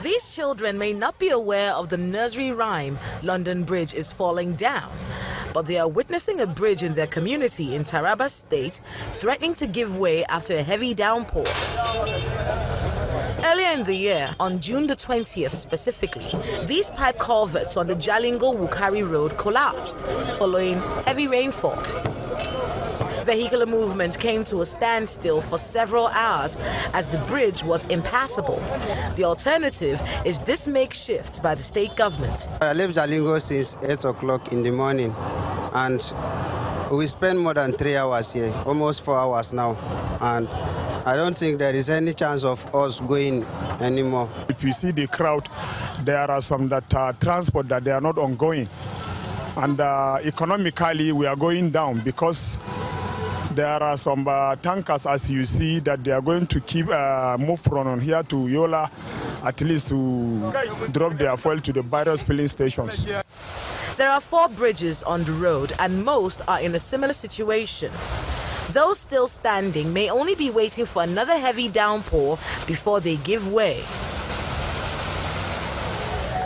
These children may not be aware of the nursery rhyme, London Bridge is falling down, but they are witnessing a bridge in their community in Taraba State threatening to give way after a heavy downpour. Earlier in the year, on June the 20th specifically, these pipe culverts on the Jalingo-Wukari road collapsed following heavy rainfall. Vehicular movement came to a standstill for several hours as the bridge was impassable. The alternative is this makeshift by the state government. I left Jalingo since 8 o'clock in the morning, and we spent more than 3 hours here, almost 4 hours now, and I don't think there is any chance of us going anymore. If you see the crowd, there are some that transport that they are not ongoing, and economically we are going down because there are some tankers, as you see, that they are going to keep move from here to Yola, at least to drop their fuel to the various filling stations. There are 4 bridges on the road, and most are in a similar situation. Those still standing may only be waiting for another heavy downpour before they give way.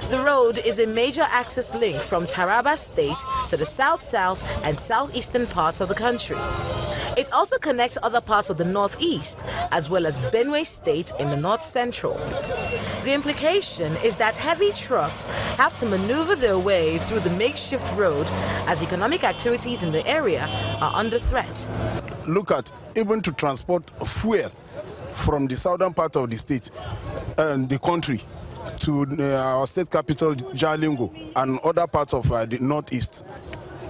The road is a major access link from Taraba State to the south-south and southeastern parts of the country. It also connects other parts of the northeast, as well as Benue State in the north-central. The implication is that heavy trucks have to maneuver their way through the makeshift road as economic activities in the area are under threat. Look at, even to transport fuel from the southern part of the state and the country to our state capital, Jalingo, and other parts of the northeast.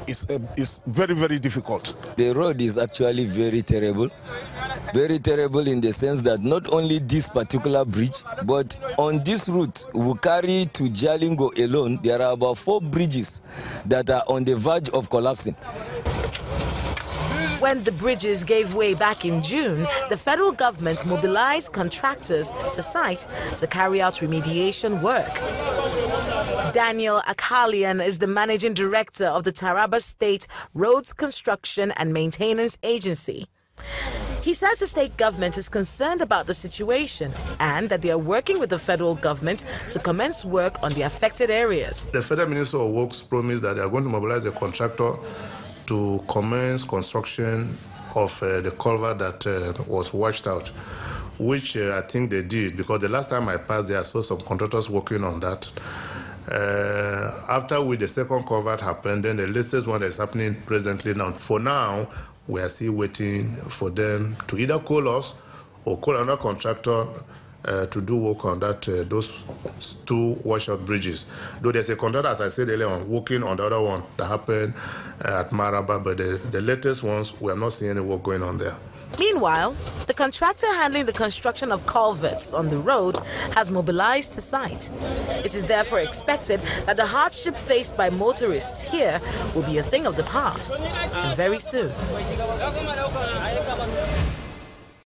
It's very, very difficult. The road is actually very terrible in the sense that not only this particular bridge, but on this route, Wukari to Jalingo alone, there are about 4 bridges that are on the verge of collapsing. When the bridges gave way back in June, the federal government mobilized contractors to site to carry out remediation work. Daniel Akalian is the managing director of the Taraba State Roads Construction and Maintenance Agency. He says the state government is concerned about the situation and that they are working with the federal government to commence work on the affected areas. The Federal Minister of Works promised that they are going to mobilize a contractor to commence construction of the culvert that was washed out, which I think they did, because the last time I passed there, I saw some contractors working on that. After the second culvert happened, then the latest one is happening presently now. For now, we are still waiting for them to either call us or call another contractor to do work on that those 2 washout bridges. Though there's a contractor, as I said earlier on, working on the other one that happened at Maraba, but the latest ones, we are not seeing any work going on there. Meanwhile, the contractor handling the construction of culverts on the road has mobilized the site. It is therefore expected that the hardship faced by motorists here will be a thing of the past, and very soon.